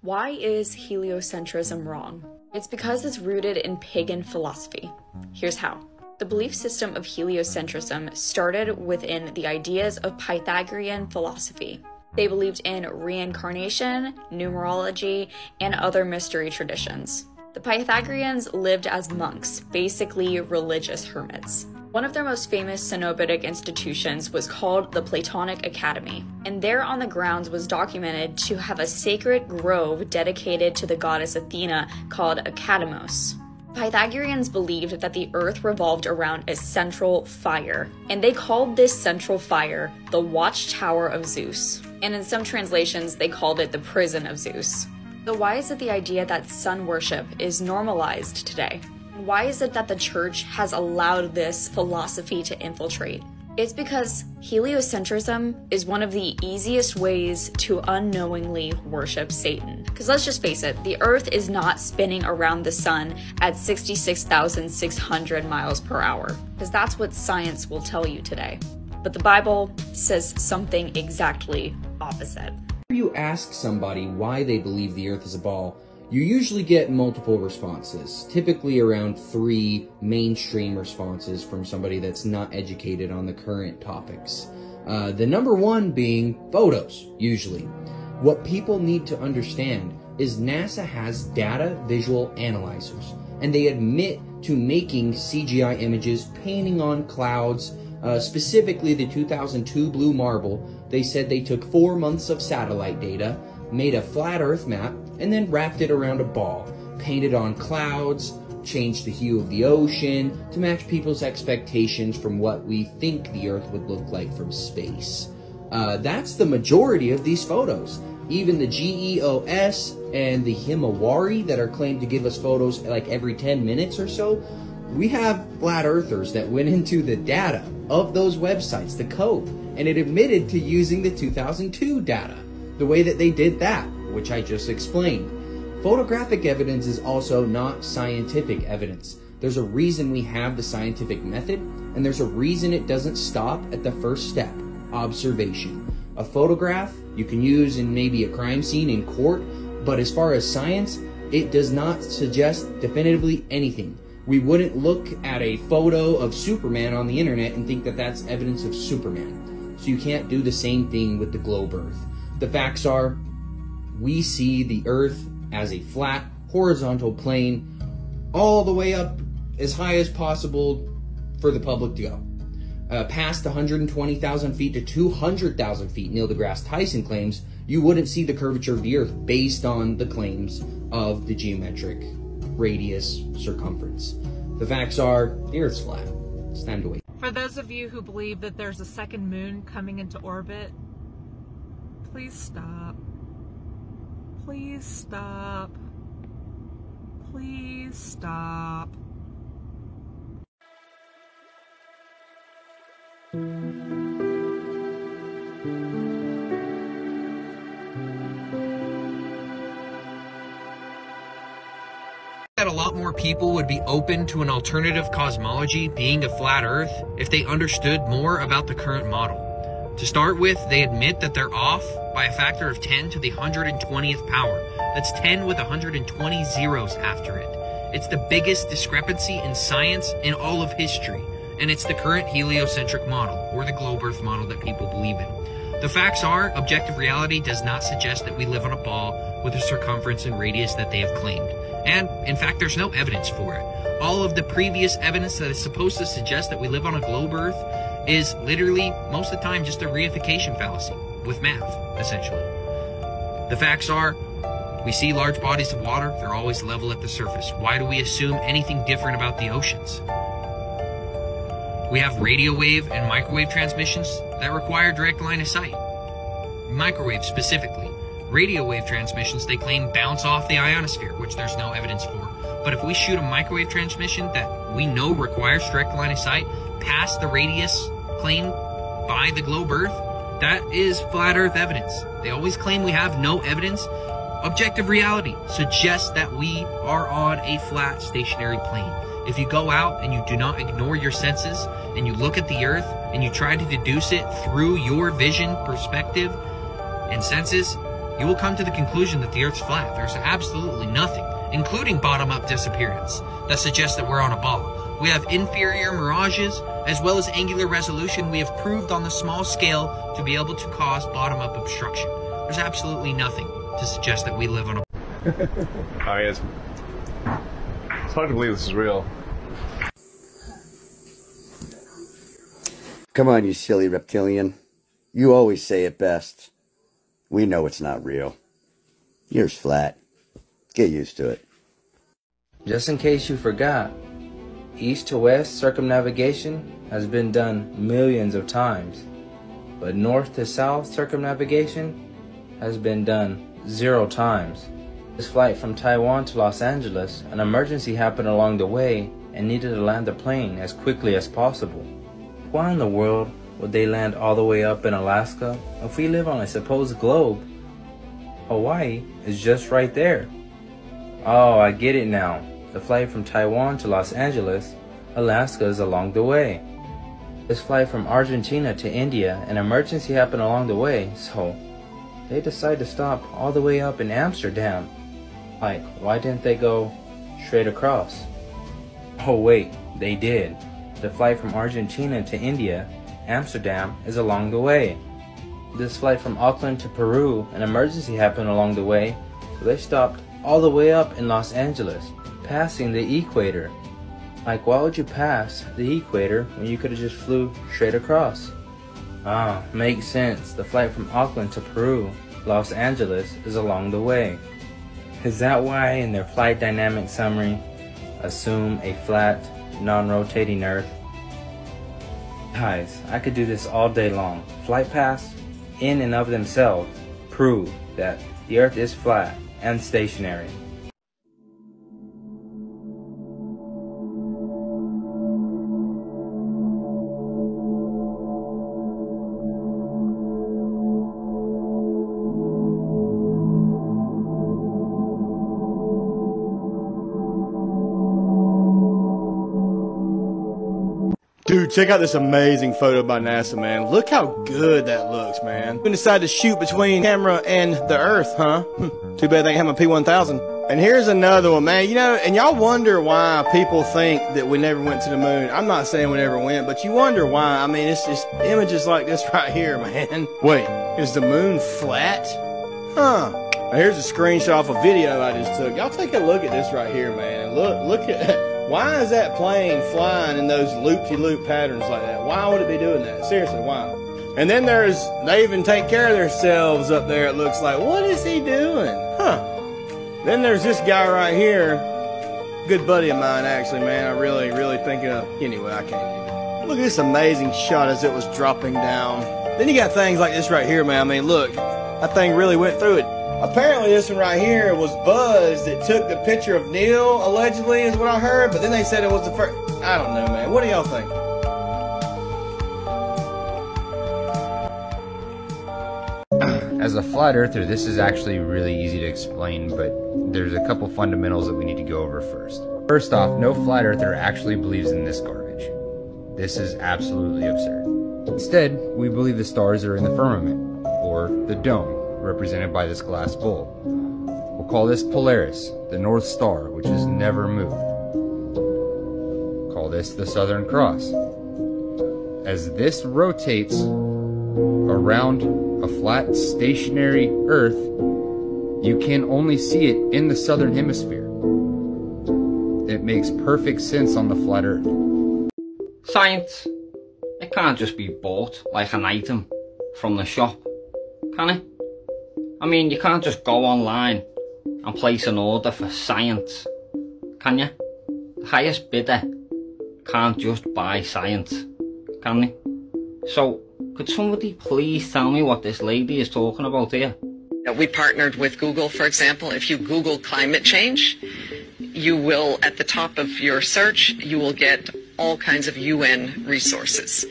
Why is heliocentrism wrong? It's because it's rooted in pagan philosophy. Here's how. The belief system of heliocentrism started within the ideas of Pythagorean philosophy. They believed in reincarnation, numerology, and other mystery traditions. The Pythagoreans lived as monks, basically religious hermits. One of their most famous cenobitic institutions was called the Platonic Academy, and there on the grounds was documented to have a sacred grove dedicated to the goddess Athena called Academos. Pythagoreans believed that the earth revolved around a central fire, and they called this central fire the Watchtower of Zeus. And in some translations, they called it the Prison of Zeus. So why is it the idea that sun worship is normalized today? Why is it that the church has allowed this philosophy to infiltrate? It's because heliocentrism is one of the easiest ways to unknowingly worship Satan. Because let's just face it, the earth is not spinning around the sun at 66,600 miles per hour. Because that's what science will tell you today. But the Bible says something exactly opposite. If you ask somebody why they believe the earth is a ball, you usually get multiple responses, typically around 3 mainstream responses from somebody that's not educated on the current topics. The number one being photos, usually. What people need to understand is NASA has data visual analyzers, and they admit to making CGI images, painting on clouds, specifically the 2002 blue marble. They said they took 4 months of satellite data, made a flat earth map, and then wrapped it around a ball, painted on clouds, changed the hue of the ocean to match people's expectations from what we think the earth would look like from space. That's the majority of these photos. Even the GEOS and the Himawari that are claimed to give us photos like every 10 minutes or so, we have flat earthers that went into the data of those websites, the code, and it admitted to using the 2002 data. The way that they did that, which I just explained. Photographic evidence is also not scientific evidence. There's a reason we have the scientific method, and there's a reason it doesn't stop at the first step, observation. A photograph you can use in maybe a crime scene in court, but as far as science, it does not suggest definitively anything. We wouldn't look at a photo of Superman on the internet and think that that's evidence of Superman. So you can't do the same thing with the globe Earth. The facts are, we see the Earth as a flat, horizontal plane all the way up as high as possible for the public to go. Past 120,000 feet to 200,000 feet, Neil deGrasse Tyson claims, you wouldn't see the curvature of the Earth based on the claims of the geometric radius circumference. The facts are, the Earth's flat. It's time to wait. For those of you who believe that there's a second moon coming into orbit, please stop. Please stop. Please stop. That a lot more people would be open to an alternative cosmology being a flat Earth if they understood more about the current model. To start with, they admit that they're off by a factor of 10 to the 120th power. That's 10 with 120 zeros after it. It's the biggest discrepancy in science in all of history, and it's the current heliocentric model, or the globe Earth model that people believe in. The facts are, objective reality does not suggest that we live on a ball with a circumference and radius that they have claimed. And, in fact, there's no evidence for it. All of the previous evidence that is supposed to suggest that we live on a globe Earth is literally, most of the time, just a reification fallacy with math, essentially. The facts are, we see large bodies of water, they're always level at the surface. Why do we assume anything different about the oceans? We have radio wave and microwave transmissions that require direct line of sight. Microwave specifically. Radio wave transmissions, they claim, bounce off the ionosphere, which there's no evidence for. But if we shoot a microwave transmission that we know requires direct line of sight past the radius claimed by the globe Earth, that is flat Earth evidence. They always claim we have no evidence. Objective reality suggests that we are on a flat, stationary plane. If you go out and you do not ignore your senses and you look at the Earth and you try to deduce it through your vision, perspective, and senses, you will come to the conclusion that the Earth's flat. There's absolutely nothing, including bottom-up disappearance, that suggests that we're on a ball. We have inferior mirages, as well as angular resolution we have proved on the small scale to be able to cause bottom-up obstruction. There's absolutely nothing to suggest that we live on a it's hard to believe this is real. Come on, you silly reptilian. You always say it best. We know it's not real. Yours flat. Get used to it. Just in case you forgot, east to west circumnavigation has been done millions of times, but north to south circumnavigation has been done 0 times. This flight from Taiwan to Los Angeles, an emergency happened along the way and needed to land the plane as quickly as possible. Why in the world would they land all the way up in Alaska if we live on a supposed globe? Hawaii is just right there. Oh, I get it now. The flight from Taiwan to Los Angeles, Alaska is along the way. This flight from Argentina to India, an emergency happened along the way, so they decided to stop all the way up in Amsterdam. Like, why didn't they go straight across? Oh wait, they did. The flight from Argentina to India, Amsterdam, is along the way. This flight from Auckland to Peru, an emergency happened along the way, so they stopped all the way up in Los Angeles, passing the equator. Like, why would you pass the equator when you could have just flew straight across? Ah, makes sense. The flight from Auckland to Peru, Los Angeles, is along the way. Is that why in their flight dynamic summary, assume a flat, non-rotating Earth? Guys, I could do this all day long. Flight paths, in and of themselves, prove that the Earth is flat and stationary. Dude, check out this amazing photo by NASA, man. Look how good that looks, man. We decided to shoot between camera and the Earth, huh? Too bad they ain't have a P1000. And here's another one, man. You know, and y'all wonder why people think that we never went to the moon. I'm not saying we never went, but you wonder why. I mean, it's just images like this right here, man. Wait, is the moon flat? Huh. Now here's a screenshot of a video I just took. Y'all take a look at this right here, man. Look at why is that plane flying in those loop-de-loop patterns like that? Why would it be doing that? Seriously, why? And then they even take care of themselves up there, it looks like. What is he doing? Huh. Then there's this guy right here. Good buddy of mine, actually, man. I really think anyway, I can't. Look at this amazing shot as it was dropping down. Then you got things like this right here, man. I mean, look. That thing really went through it. Apparently this one right here was Buzz that took the picture of Neil, allegedly, is what I heard. But then they said it was the first. I don't know, man. What do y'all think? As a flat earther, this is actually really easy to explain, but there's a couple fundamentals that we need to go over first. First off, no flat earther actually believes in this garbage. This is absolutely absurd. Instead, we believe the stars are in the firmament, or the dome, represented by this glass bowl. We'll call this Polaris, the North Star, which has never moved. Call this the Southern Cross. As this rotates around a flat, stationary Earth, you can only see it in the southern hemisphere. It makes perfect sense on the flat Earth. Science, it can't just be bought like an item from the shop, can it? I mean, you can't just go online and place an order for science, can you? The highest bidder can't just buy science, can they? So, could somebody please tell me what this lady is talking about here? We partnered with Google, for example. If you Google climate change, you will, at the top of your search, you will get all kinds of UN resources.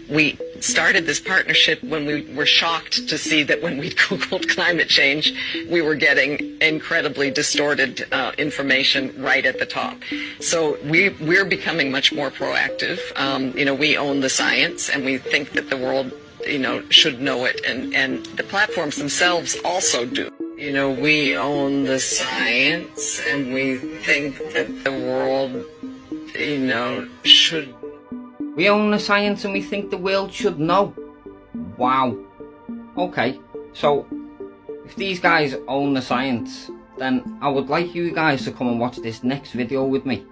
We started this partnership when we were shocked to see that when we Googled climate change, we were getting incredibly distorted information right at the top. So we're becoming much more proactive. You know, we own the science, and we think that the world should know it, and the platforms themselves also do. We own the science, and we think that the world, should. We own the science and we think the world should know. Wow. Okay, so if these guys own the science, then I would like you guys to come and watch this next video with me.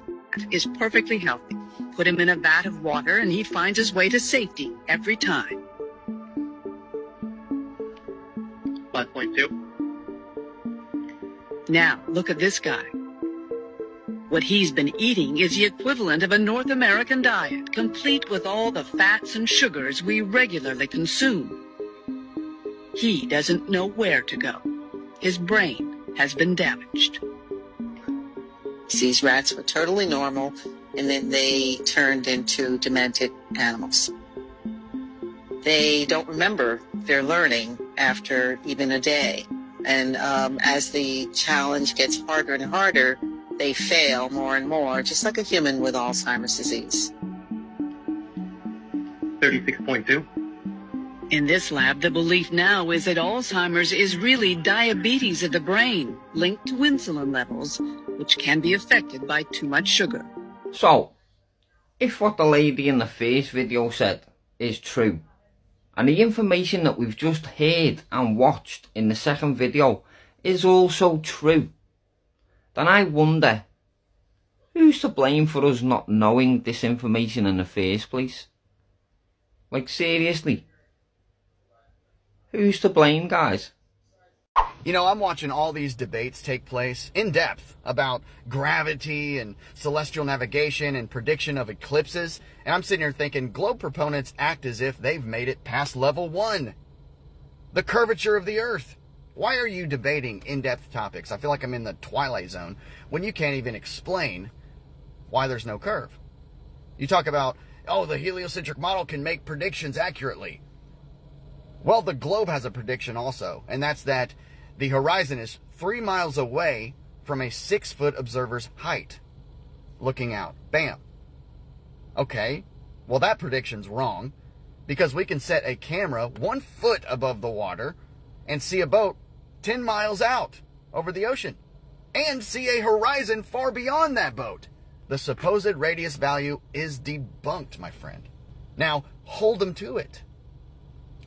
Is perfectly healthy. Put him in a vat of water and he finds his way to safety every time. 5.2. Now, look at this guy. What he's been eating is the equivalent of a North American diet, complete with all the fats and sugars we regularly consume. He doesn't know where to go. His brain has been damaged. These rats were totally normal, and then they turned into demented animals. They don't remember their learning after even a day. And as the challenge gets harder and harder, they fail more and more, just like a human with Alzheimer's disease. 36.2. In this lab, the belief now is that Alzheimer's is really diabetes of the brain, linked to insulin levels, which can be affected by too much sugar. So, if what the lady in the first video said is true, and the information that we've just heard and watched in the second video is also true, then I wonder, who's to blame for us not knowing this information in the first place? Like, seriously, who's to blame, guys? I'm watching all these debates take place in depth about gravity and celestial navigation and prediction of eclipses, and I'm sitting here thinking globe proponents act as if they've made it past level 1. The curvature of the Earth. Why are you debating in-depth topics? I feel like I'm in the Twilight Zone when you can't even explain why there's no curve. You talk about, oh, the heliocentric model can make predictions accurately. Well, the globe has a prediction also, and that's that the horizon is 3 miles away from a 6-foot observer's height. Looking out. Bam. Okay, well that prediction's wrong, because we can set a camera 1 foot above the water and see a boat 10 miles out over the ocean, and see a horizon far beyond that boat. The supposed radius value is debunked, my friend. Now, hold them to it.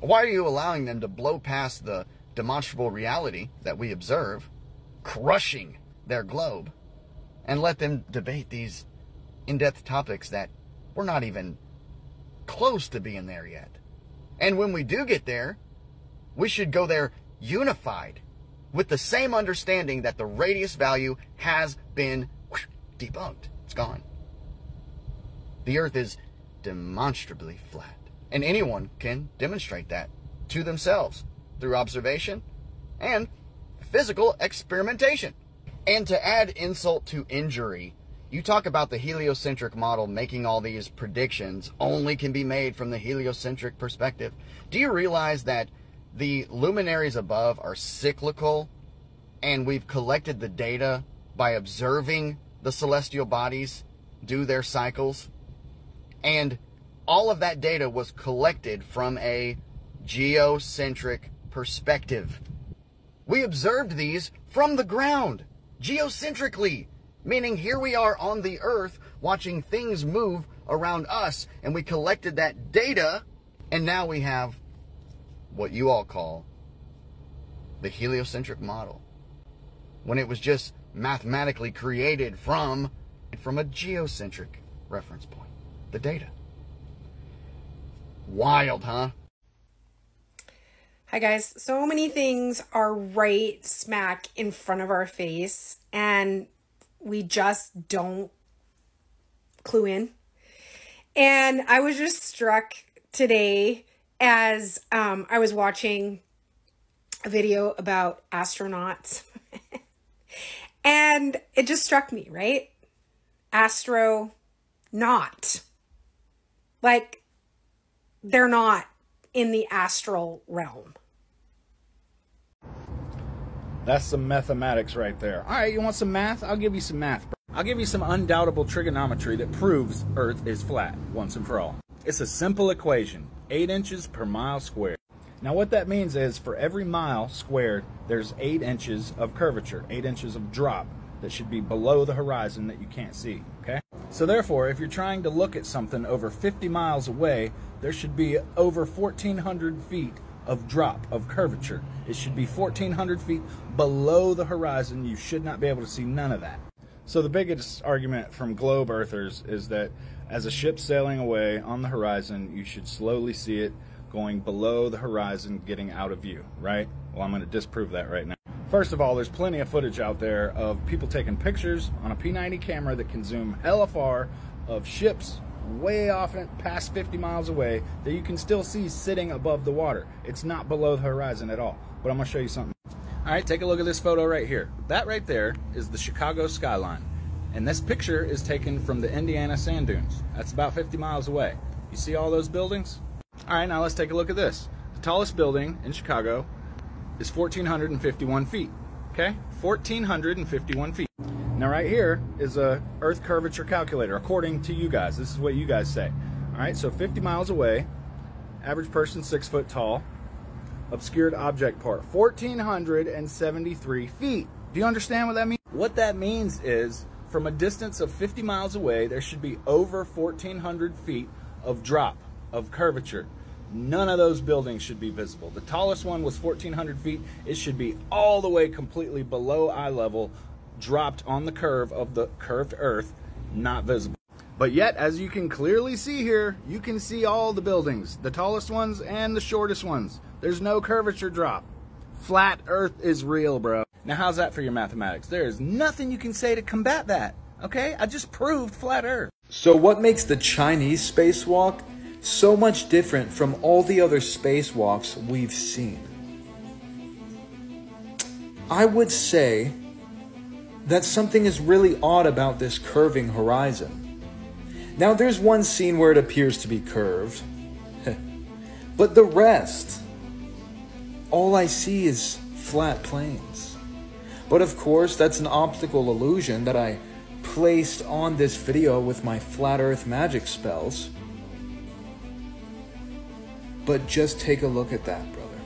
Why are you allowing them to blow past the demonstrable reality that we observe, crushing their globe, and let them debate these in-depth topics that we're not even close to being there yet? And when we do get there, we should go there unified, with the same understanding that the radius value has been debunked. It's gone. The Earth is demonstrably flat, and anyone can demonstrate that to themselves through observation and physical experimentation. And to add insult to injury, you talk about the heliocentric model making all these predictions only can be made from the heliocentric perspective. Do you realize that the luminaries above are cyclical, and we've collected the data by observing the celestial bodies do their cycles? And all of that data was collected from a geocentric perspective. We observed these from the ground, geocentrically, meaning here we are on the Earth watching things move around us, and we collected that data, and now we have what you all call the heliocentric model, when it was just mathematically created from a geocentric reference point, the data. Wild, huh? Hi guys, so many things are right smack in front of our face and we just don't clue in. And I was just struck today as I was watching a video about astronauts and it just struck me, right? Astronaut. Like, they're not in the astral realm. That's some mathematics right there. All right, you want some math? I'll give you some math. I'll give you some undoubtable trigonometry that proves Earth is flat once and for all. It's a simple equation, 8 inches per mile squared. Now what that means is for every mile squared, there's 8 inches of curvature, 8 inches of drop that should be below the horizon that you can't see, okay? So therefore, if you're trying to look at something over 50 miles away, there should be over 1,400 feet of drop, of curvature. It should be 1,400 feet below the horizon. You should not be able to see none of that. So the biggest argument from globe earthers is that as a ship's sailing away on the horizon, you should slowly see it going below the horizon, getting out of view, right? Well, I'm going to disprove that right now. First of all, there's plenty of footage out there of people taking pictures on a P90 camera that can zoom hella far of ships way off and past 50 miles away that you can still see sitting above the water. It's not below the horizon at all. But I'm going to show you something. All right, take a look at this photo right here. That right there is the Chicago skyline. And this picture is taken from the Indiana sand dunes. That's about 50 miles away. You see all those buildings? All right, now let's take a look at this. The tallest building in Chicago is 1,451 feet, okay? 1,451 feet. Now right here is a Earth curvature calculator, according to you guys. This is what you guys say. All right, so 50 miles away, average person 6 foot tall, obscured object part, 1,473 feet. Do you understand what that means? What that means is from a distance of 50 miles away, there should be over 1,400 feet of drop, of curvature. None of those buildings should be visible. The tallest one was 1,400 feet. It should be all the way completely below eye level, dropped on the curve of the curved Earth, not visible. But yet, as you can clearly see here, you can see all the buildings, the tallest ones and the shortest ones. There's no curvature drop. Flat Earth is real, bro. Now, how's that for your mathematics? There is nothing you can say to combat that, okay? I just proved flat Earth. So what makes the Chinese spacewalk so much different from all the other spacewalks we've seen? I would say that something is really odd about this curving horizon. Now, there's one scene where it appears to be curved, but the rest, all I see is flat plains. But of course, that's an optical illusion that I placed on this video with my flat earth magic spells. But just take a look at that, brother.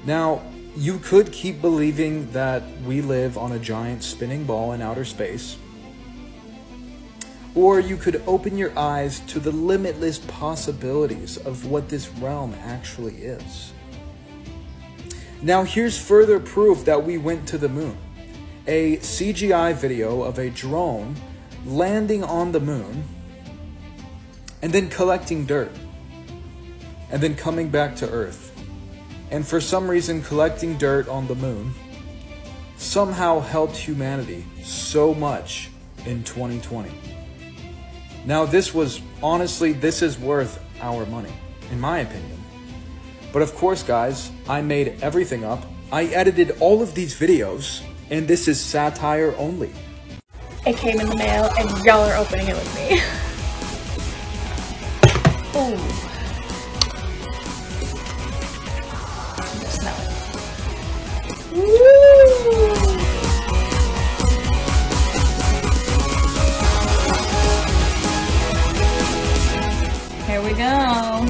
Now, you could keep believing that we live on a giant spinning ball in outer space, or you could open your eyes to the limitless possibilities of what this realm actually is. Now, here's further proof that we went to the moon. A CGI video of a drone landing on the moon and then collecting dirt and then coming back to Earth. And for some reason, collecting dirt on the moon somehow helped humanity so much in 2020. Now, this is worth our money, in my opinion. But of course, guys, I made everything up. I edited all of these videos, and this is satire only. It came in the mail, and y'all are opening it with me. Ooh. Smell it. Woo! Here we go.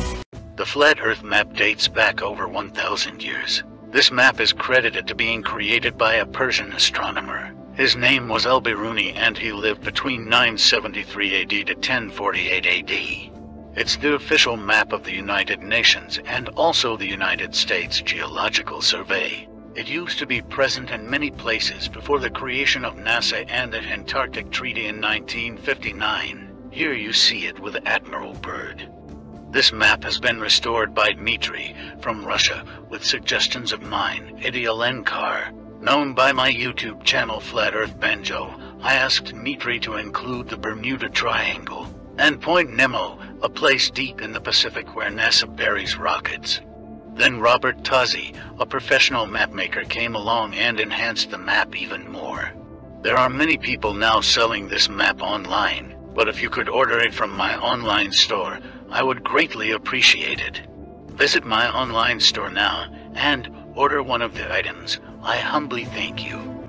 The Flat Earth map dates back over 1,000 years. This map is credited to being created by a Persian astronomer. His name was Al-Biruni, and he lived between 973 AD to 1048 AD. It's the official map of the United Nations and also the United States Geological Survey. It used to be present in many places before the creation of NASA and the Antarctic Treaty in 1959. Here you see it with Admiral Byrd. This map has been restored by Dmitry from Russia with suggestions of mine, Heliocentrism. Known by my YouTube channel Flat Earth Banjo, I asked Dmitry to include the Bermuda Triangle and Point Nemo, a place deep in the Pacific where NASA buries rockets. Then Robert Tozzi, a professional mapmaker, came along and enhanced the map even more. There are many people now selling this map online, but if you could order it from my online store, I would greatly appreciate it. Visit my online store now and order one of the items. I humbly thank you.